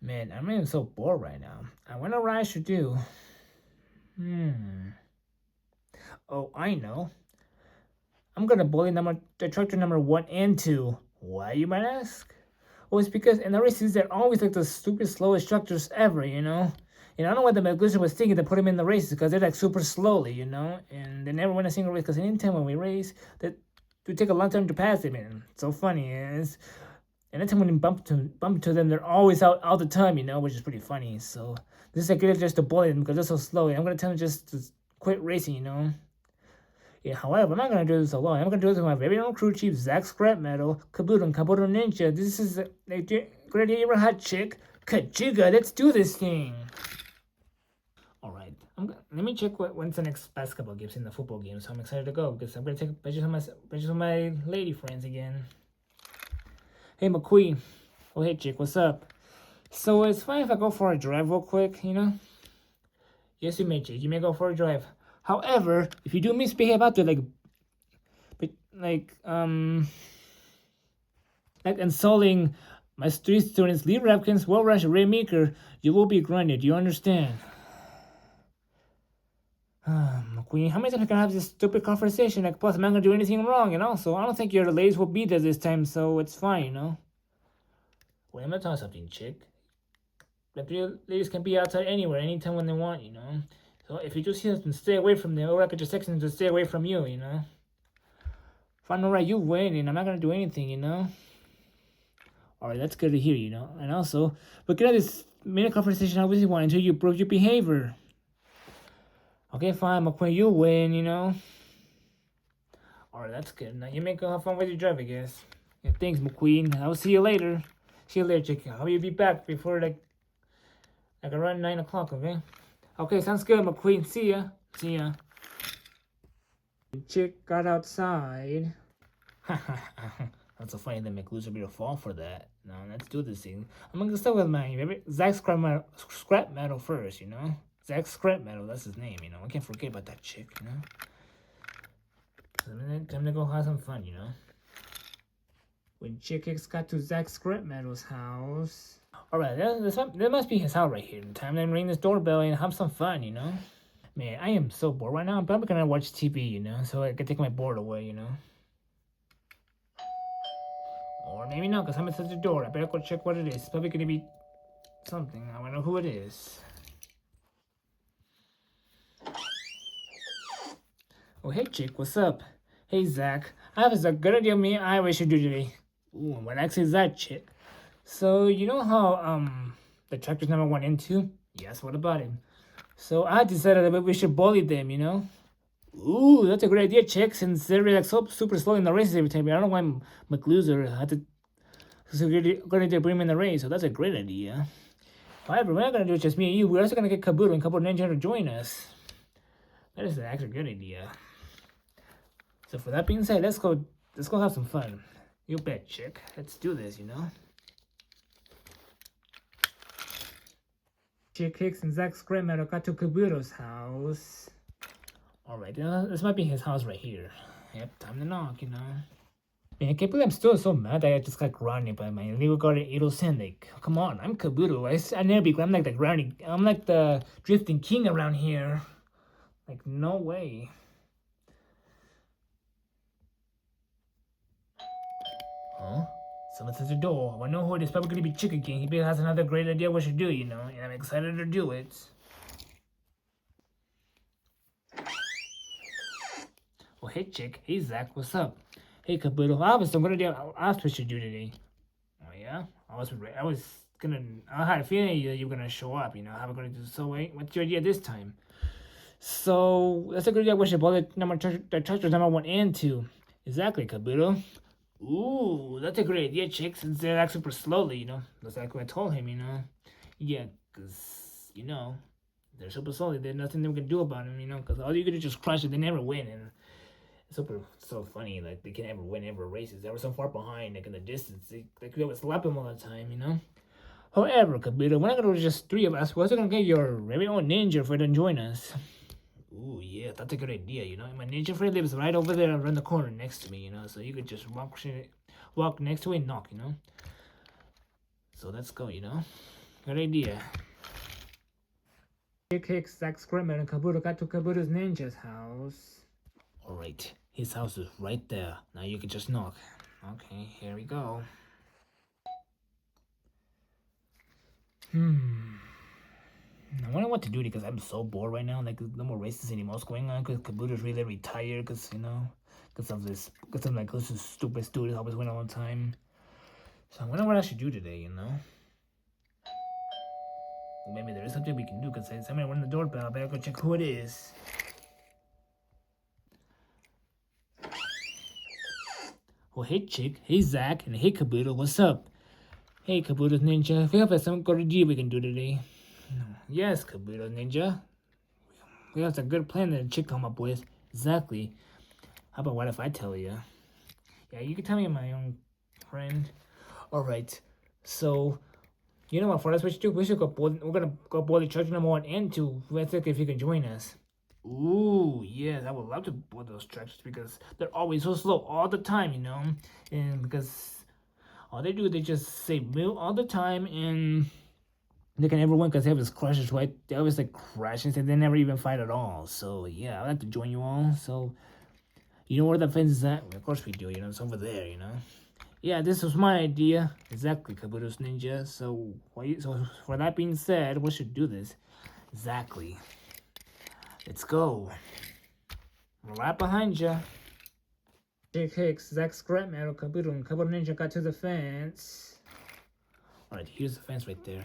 Man, I'm even so bored right now. I wonder what I should do. Oh, I know. I'm gonna bully the tractor number 1 and 2. Why, you might ask? Well, it's because in the races they're always like the stupid slowest tractors ever, you know? And I don't know what the McGuizer was thinking to put him in the races because they're like super slowly, you know? And they never win a single race because anytime when we race, that we take a long time to pass them. And it's so funny. And anytime when you bump into them, they're always out all the time, you know, which is pretty funny. So this is a good idea just to bully them because they're so slow. I'm gonna tell them just to quit racing, you know. Yeah, however, I'm not gonna do this alone. I'm gonna do this with my very own crew chief, Zach Scrapmetal, Kabuto, and Kabuto Ninja. This is a great idea, ever hot chick. Kajiga, let's do this thing. All right, let me check when's the next basketball games in the football game. So I'm excited to go because I'm gonna take pictures of my lady friends again. Hey McQueen. Oh hey chick, what's up? So it's fine if I go for a drive real quick, you know? Yes, you may, chick. You may go for a drive. However, if you do misbehave out there, like insulting my street students, Lee Rapkins, Will Rush, Ray Meeker, you will be grounded. Do you understand? McQueen, how many times can I have this stupid conversation? Like, plus, I'm not gonna do anything wrong, you know? So I don't think your ladies will be there this time, so it's fine, you know? Wait, I'm gonna tell you something, chick. Like, your ladies can be outside anywhere, anytime when they want, you know? So if you just see them, stay away from them, or I could just text them to stay away from you, you know? Fine, alright, you win, and I'm not gonna do anything, you know? Alright, that's good to hear, you know? And also, we could have this minute conversation how you want until you prove your behavior. Okay, fine, McQueen, you win, you know? Alright, that's good. Now you may go have fun with your drive, I guess. Yeah, thanks, McQueen. I'll see you later. See you later, chick. I'll be back before, like around 9 o'clock, okay? Okay, sounds good, McQueen. See ya. See ya. The chick got outside. That's so funny that McLuzer be to fall for that. Now, let's do this thing. I'm gonna start with my Zach Scrapmetal first, you know? Zach Scrapmetal, that's his name, you know? I can't forget about that chick, you know? Time to go have some fun, you know? When Chick Hicks got to Zach Scrapmetal's house. Alright, that must be his house right here. Time to ring this doorbell and have some fun, you know? Man, I am so bored right now. I'm probably gonna watch TV, you know? So I can take my bored away, you know? Or maybe not, because I'm at the door. I better go check what it is. It's probably gonna be something. I wanna know who it is. Oh, hey, chick, what's up? Hey, Zach. I have a good idea I wish you do today. Ooh, what actually is that, chick? So, you know how, the tractor's number 1 and 2? Yes, what about him? So I decided that we should bully them, you know? Ooh, that's a great idea, chick, since they're like so super slow in the races every time. I don't know why McLuzer had to going to bring him in the race, so that's a great idea. However, we're not gonna do it just me and you. We're also gonna get Kabuto and Kabuto Ninja to join us. That is actually a good idea. So for that being said, let's go have some fun. You bet, chick. Let's do this, you know. Chick Hicks and Zach Scrapmetal got to Kabuto's house. Alright, this might be his house right here. Yep, time to knock, you know. Man, I can't believe I'm still so mad that I just got grounded by my illegal guardian Edo-san. Like, come on, I'm Kabuto. I never be grounded. I'm like the grounding. I'm like the drifting king around here. Like, no way. Huh? Someone's at the door. I know who it is. Probably gonna be Chick again. He has another great idea what to do, you know, and I'm excited to do it. Oh, hey, Chick. Hey, Zach. What's up? Hey, Kabuto. I have some good idea I was supposed to do today. Oh, yeah? I had a feeling that you were gonna show up, you know. How am I gonna do so? Wait, what's your idea this time? So, that's a good idea. We should bully the tractors number 1 and 2. Exactly, Kabuto. Ooh, that's a great idea, chick, since they're actually super slowly, you know. That's like what I told him, you know. Yeah, because, you know, they're super slowly. There's nothing they can do about them, you know, because all you can do is just crush it. They never win, and it's so funny. Like, they can never win ever races. They were so far behind, like, in the distance. They could always slap them all the time, you know. However, Kabuto, we're not going to do just 3 of us. We're also going to get your very own ninja for to join us. Ooh, yeah, that's a good idea, you know. My ninja friend lives right over there around the corner next to me, you know. So you could just walk next to it and knock, you know. So let's go, you know. Good idea. Hicks, Scrapmetal, and Kabuto got to Kabuto's ninja's house. Alright, his house is right there. Now you can just knock. Okay, here we go. I wonder what to do because I'm so bored right now. Like, no more races anymore. What's going on? Because Kabuto's really retired. Because, you know, because of this stupid students always win all the time. So I wonder what I should do today, you know? Well, maybe there is something we can do because somebody rang the doorbell. I better go check who it is. Oh, hey, Chick. Hey, Zach. And hey, Kabuto. What's up? Hey, Kabuto's Ninja. We have some good idea we can do today. Yes, Kabuto Ninja. We have some good plan that Chick come up with. Exactly. How about what if I tell you? Yeah, you can tell me, my own friend. Alright. So, you know what, for us, we should do? We're gonna go board Charger number 1 and 2. Let's look if you can join us. Ooh, yes, I would love to board those tractors because they're always so slow all the time, you know? And because all they do, they just say mill all the time and they can never win because they have this crashes, right? They always like crashes and they never even fight at all. So yeah, I'd like to join you all. So you know where the fence is at? Well, of course we do, you know, it's over there, you know. Yeah, this was my idea. Exactly, Kabuto's Ninja. So for that being said, we should do this. Exactly. Let's go. We're right behind ya. Hicks, Zach Scrapmetal, Kabuto, and Kabuto Ninja got to the fence. Alright, here's the fence right there.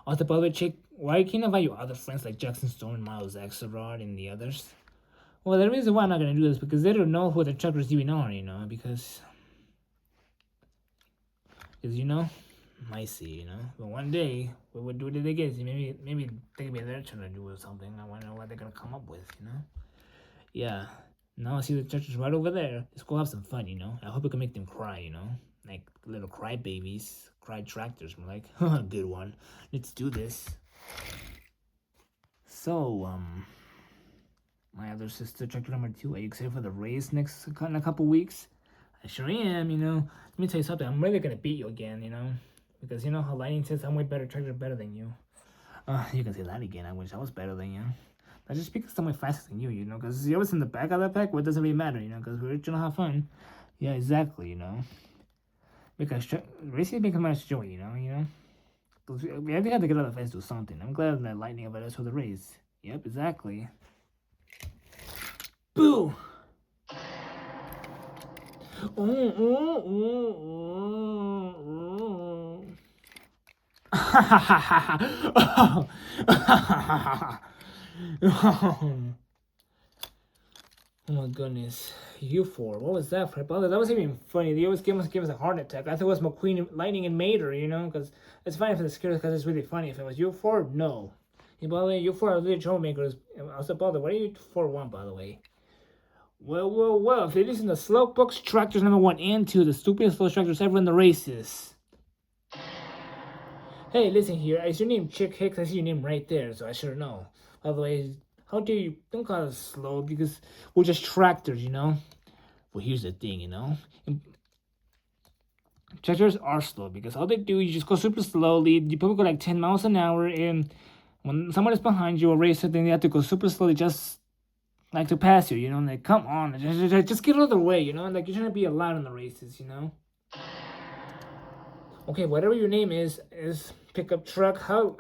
Also, by the way, Chick, why can't I invite your other friends like Jackson Stone, Miles Axelrod, and the others? Well, the reason why I'm not gonna do this is because they don't know who the truckers even are, you know, because you know, might see, you know. But one day, we would do it again. Maybe they could be their turn to do or something. I wonder what they're gonna come up with, you know. Yeah. Now I see the truckers right over there. Let's go have some fun, you know. I hope we can make them cry, you know, like little cry babies, cry tractors. I'm like, good one. Let's do this. So, my other sister, tractor number 2, are you excited for the race in a couple weeks? I sure am, you know. Let me tell you something. I'm really gonna beat you again, you know, because you know how Lightning says I'm way better, tractor better than you. You can say that again. I wish I was better than you. That's just because I'm way faster than you, you know, because you're always in the back of that pack, well, it doesn't really matter, you know, because we're trying to have fun. Yeah, exactly, you know. Because racing becomes much joy, you know. We have to get out of the fence to do something. I'm glad that Lightning about us for the race. Yep, exactly. Boo! Oh my goodness. You four. What was that for? Brother, that was even funny. They always give us a heart attack. I thought it was McQueen, Lightning, and Mater, you know? Because it's funny for the scares because it's really funny. If it was you four, no. Hey, by the way, you four are really troublemakers. I said, brother, what are you 4-1, by the way? Well. If they listen to Slowpoke's tractors number 1 and 2, the stupidest slow tractors ever in the races. Hey, listen here. Is your name Chick Hicks? I see your name right there, so I should know. By the way, how dare you? Don't call us slow because we're just tractors, you know? Well, here's the thing, you know? Tractors are slow because all they do is just go super slowly. You probably go like 10 miles an hour, and when someone is behind you or racer, then they have to go super slowly just like to pass you, you know? Like, come on, just get out of the way, you know? Like, you're trying to be allowed in the races, you know? Okay, whatever your name is pickup truck. How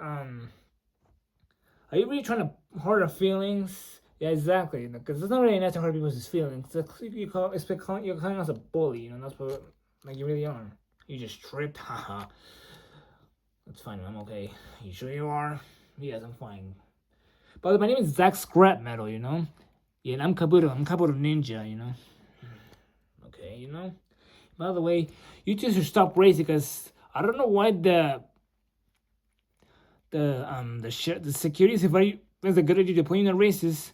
are you really trying to hurt our feelings? Yeah, exactly. Because it's not really nice to hurt people's feelings. You're calling us a bully. You know, that's what like you really are. You just tripped, haha. That's fine. I'm okay. You sure you are? Yes, I'm fine. But my name is Zach Scrapmetal. You know. Yeah, and I'm Kabuto. I'm Kabuto Ninja. You know. Okay, you know. By the way, you two should stop racing because I don't know why the security is a good idea to put you in the races.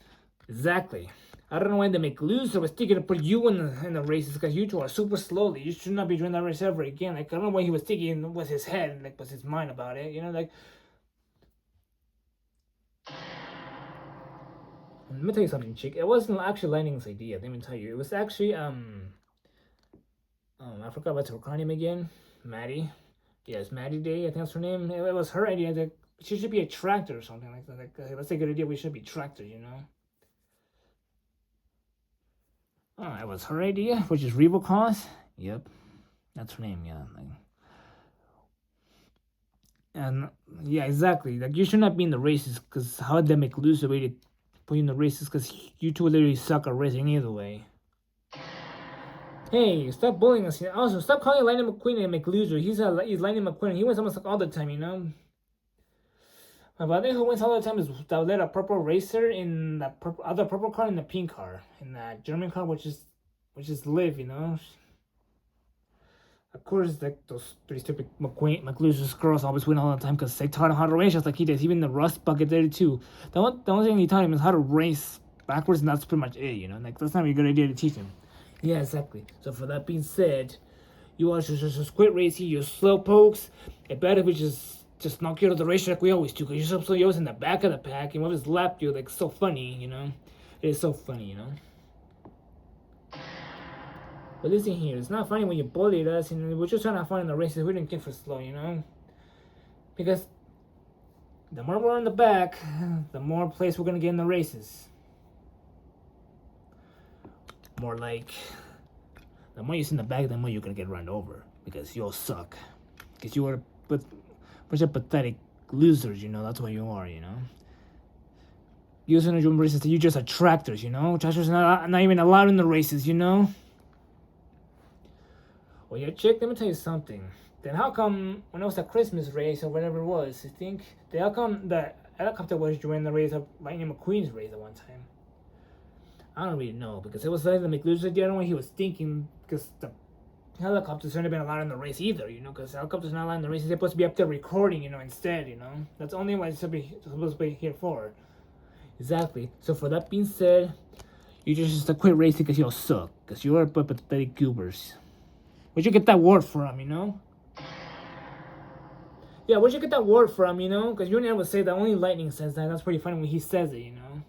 Exactly. I don't know why they make loser was thinking to put you in the races because you two are super slowly. You should not be doing that race ever again. Like I don't know what he was thinking was his head, like was his mind about it. You know, like. Let me tell you something, chick. It wasn't actually Lightning's idea. Let me tell you, it was actually I forgot what's her name again. Maddie. Yes, Maddie Day, I think that's her name. It was her idea that she should be a tractor or something like that. Like, that's a good idea. We should be tractors, you know. Oh, it was her idea, which is Revo Cause. Yep, that's her name. Yeah, like, and yeah, exactly. Like you should not be in the races because how did they make lose the way to put you in the races? Because you two literally suck at racing either way. Hey, stop bullying us. Also, stop calling Lightning McQueen a McLoser. He's Lightning McQueen. He wins almost like all the time, you know. But I think who wins all the time is that little purple racer in the other purple car and the pink car and that German car, which is Liv, you know. Of course, like those three stupid McLosers girls always win all the time because they taught him how to race just like he does. Even the Rust Bucket did it too. The only thing he taught him is how to race backwards, and that's pretty much it, you know. Like that's not really a good idea to teach him. Yeah, exactly. So for that being said, you all should just quit racing. You're slow pokes. It better if we just knock you out of the race like we always do. Because you're so always in the back of the pack, and what just lapped you like so funny, you know. It is so funny, you know. But listen here, it's not funny when you bullied us, and we're just trying to have fun in the races. We didn't get for slow, you know? Because the more we're in the back, the more place we're gonna get in the races. More like, the more you sit in the back, the more you're gonna get run over. Because you'll suck. Because you are a bunch of pathetic losers, you know? That's what you are, you know? Using the races, you just attractors, you know? Tractors are not even allowed in the races, you know? Well, yeah, chick, let me tell you something. Then how come when it was a Christmas race or whatever it was, I think, how come the helicopter was joining the race of Lightning McQueen's race at one time? I don't really know because it was like the McLoser. I don't know what he was thinking because the helicopters shouldn't have been allowed in the race either, you know, because helicopters not allowed in the race. They're supposed to be up there recording, you know, instead, you know. That's only what it's supposed to be here for. Exactly. So for that being said, you just quit racing because you'll suck. Because you're pathetic goobers. Where'd you get that word from, you know? Yeah, where'd you get that word from, you know? Because you never say that. Only Lightning says that. That's pretty funny when he says it, you know?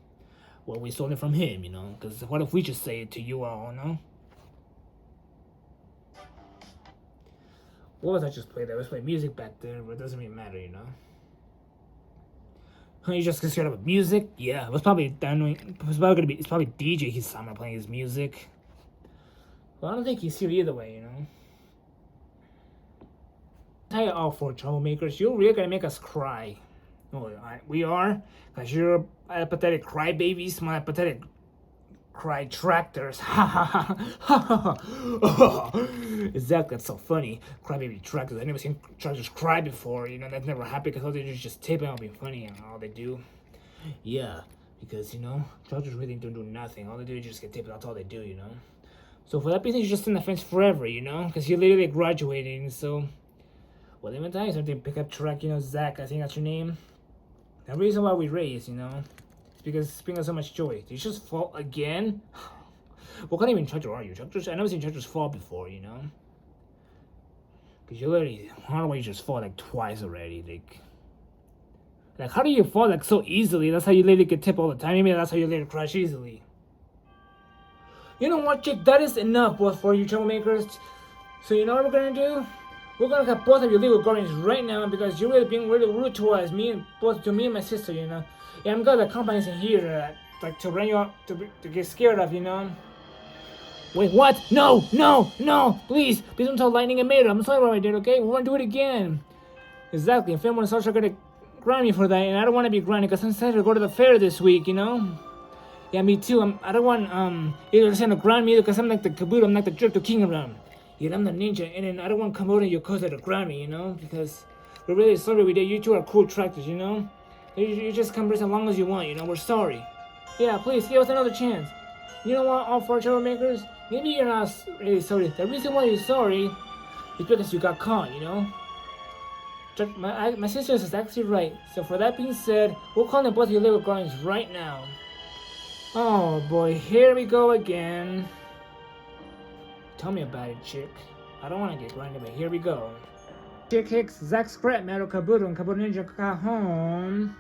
Well, we stole it from him, you know? Because what if we just say it to you all, you know? What was I just playing? There was playing music back there, but it doesn't really matter, you know? You just get scared of music? Yeah, it was probably it's probably DJ he's playing his music. Well, I don't think he's here either way, you know? Tell you all four troublemakers, you're really gonna make us cry. Oh, we are? Because you're pathetic crybabies, my pathetic cry tractors. Ha ha ha. Exactly, that's so funny. Crybaby tractors. I've never seen tractors cry before, you know, that's never happened because all they do is just tip and be funny and all they do. Yeah, because, you know, tractors really don't do nothing. All they do is just get tipped, that's all they do, you know. So for that reason, you're just in the fence forever, you know, because you're literally graduating, so. Well, let me tell you something, pickup truck, you know, Zach, I think that's your name. The reason why we race, you know, is because it's bringing us so much joy. Did you just fall again? What kind of even tractor are you? Tractors? I've never seen tractors fall before, you know? Because you literally, I don't know why you just fall like twice already, like, how do you fall like so easily? That's how you literally get tipped all the time. Maybe that's how you literally crash easily. You know what, chick? That is enough, both for you troublemakers. So you know what we're gonna do? We're gonna have both of you legal guardians right now because you're really being really rude to us, me and my sister, you know. Yeah, I'm glad the company's in here, like to run you up, to get scared of, you know. Wait, what? No, please don't tell Lightning and Mater. I'm sorry what I did, okay? We're gonna do it again. Exactly, and Film and Sarge are gonna grind me for that, and I don't want to be grinded because I'm excited to go to the fair this week, you know. Yeah, me too. I don't want either to grind me either because I'm like the Kabuto, I'm like the jerk to king around. Yeah, I'm the ninja, and then I don't want to come over to your cousin to grab me, you know, because we're really sorry we did. You two are cool tractors, you know. You just come race as long as you want, you know. We're sorry. Yeah, please give us another chance. You know what, all four troublemakers? Maybe you're not really sorry. The reason why you're sorry is because you got caught, you know. My sister is actually right. So for that being said, we'll call them both your little guardians right now. Oh boy, here we go again. Tell me about it, chick. I don't want to get grinded, but here we go. Chick, Hicks, Zach, Scrapmetal, Kabuto, and Kabuto Ninja Cajon.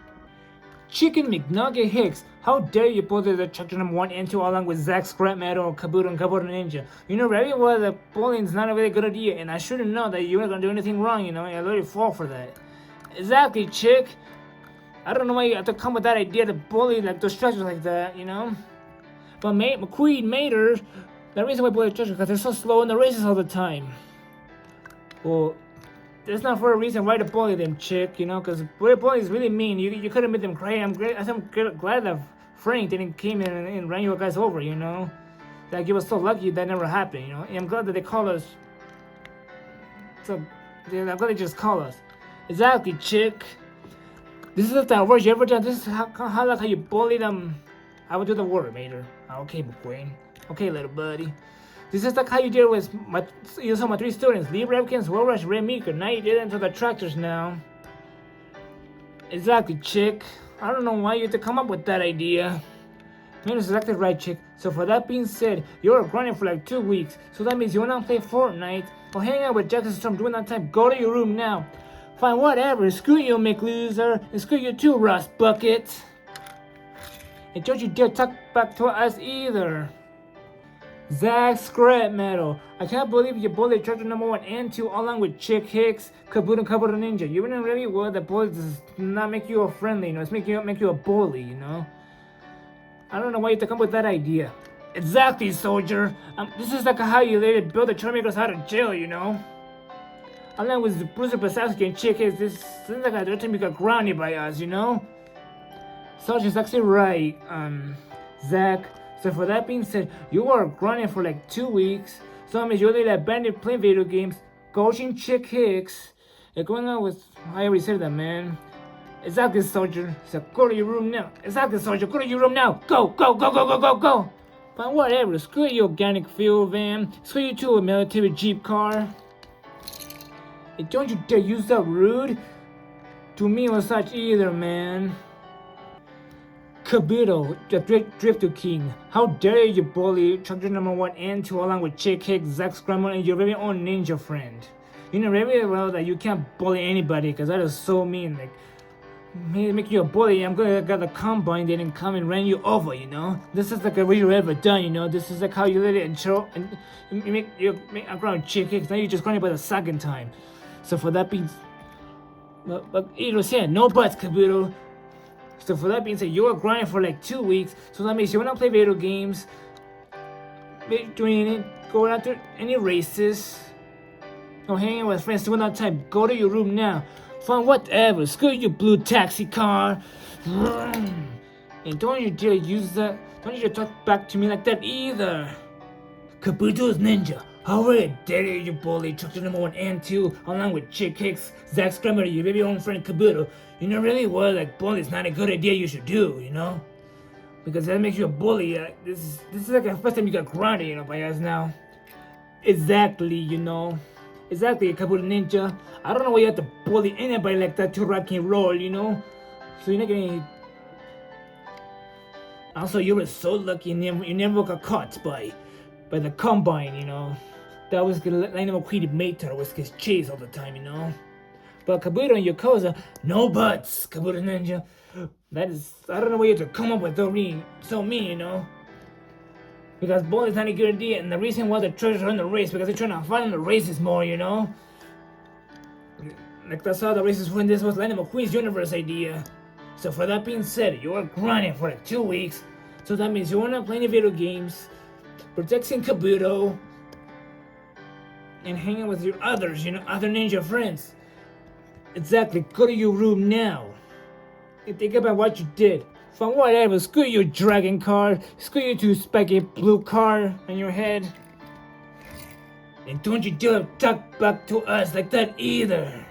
Chicken McNugget Hicks, how dare you pull the chapter number 1 and 2 along with Zach, Scrapmetal, Kabuto, and Kabuto Ninja. You know very well that bullying's not a really good idea, and I shouldn't know that you weren't gonna do anything wrong, you know, I let you fall for that. Exactly, chick. I don't know why you have to come with that idea to bully like those structures like that, you know? But McQueen Mater, the reason why I bully structures because they're so slow in the races all the time. Well, that's not for a reason why to bully them, chick, you know, because bullying is really mean. You could have made them cry. I'm glad that Frank didn't came in and ran you guys over, you know. Like, you were so lucky that never happened, you know. And I'm glad that they called us. So, I'm glad they just called us. Exactly, chick. This is the worst you ever done. This is how you bully them. I would do the word, Mater. Okay, McQueen. Okay, little buddy. This is like how you did with my 3 students, Lee Revkins, Will Rush, Ray Meeker. Now you did it to the tractors now. Exactly, chick. I don't know why you had to come up with that idea. Man, it's exactly right, chick. So for that being said, you're grinding for like 2 weeks. So that means you will not play Fortnite or hang out with Jackson Storm during that time. Go to your room now. Fine, whatever. Screw you, McLoser. And screw you too, Ross Bucket. And don't you dare talk back to us either. Zach Scrapmetal. I can't believe you bullied chapter number 1 and 2 along with Chick Hicks, Kabuto, and Kabuto Ninja. You wouldn't really well that bullies does not make you a friendly, you know, it's make you a bully, you know. I don't know why you have to come up with that idea. Exactly, soldier. This is like how you later build the troublemakers out of jail, you know. Along with Bruiser Basowski and Chick Hicks, this seems like they're trying to get grounded by us, you know. Soldier's actually right, Zach. So for that being said, you are grinding for like 2 weeks. So that means you're like bandit playing video games, coaching Chick Hicks, and going on with, I already said that, man. Exactly, soldier. So go to your room now. Exactly, soldier. Go to your room now. Go, go, go, go, go, go, go. But whatever. Screw your organic fuel van. Screw you to a military jeep car. And don't you dare use that rude to me or such either, man. Kabuto, the Drifter King. How dare you bully chapter number 1 and 2 along with Chick Hicks, Zack Scramble, and your very own ninja friend. You know very well that you can't bully anybody because that is so mean. Like, make you a bully, I'm gonna get the combine then and come and run you over, you know? This is like what you've ever done, you know? This is like how you let it intro and you make a ground Chick Hicks, now you're just grinding by the second time. So for that being, but it was saying no buts, Kabuto. So for that being said, you are grinding for like 2 weeks. So that means you will not play video games, doing any, go out to any races, or hanging out with friends during that time. Go to your room now. Fine, whatever. Screw your blue taxi car. And don't you dare use that. Don't you dare talk back to me like that either. Kabuto's Ninja. How dare you bully chapter number 1 and 2 along with Chick Hicks, Zack Scramble, your very own friend Kabuto. You know really well like bullying is not a good idea you should do, you know? Because that makes you a bully. This is like the first time you got grounded, you know, by us now. Exactly, you know. Exactly, Kabuto Ninja. I don't know why you have to bully anybody like that to rock and roll, you know? So you're not getting. Also, you were so lucky you never got caught by the combine, you know. That was gonna line up a Mater was his chase all the time, you know. But Kabuto and Yakuza, no buts, Kabuto Ninja. That is, I don't know what you have to come up with so mean, you know. Because bullying is not a good idea, and the reason why the treasures are in the race because they're trying to find the races more, you know. Like that's how the races when this was Lightning McQueen's universe idea. So for that being said, you are grinding for like 2 weeks. So that means you are not playing video games, protecting Kabuto, and hanging with your others, you know, other ninja friends. Exactly, go to your room now. And think about what you did. From whatever, screw your dragon car, screw your 2 spiky blue car on your head. And don't you dare talk back to us like that either.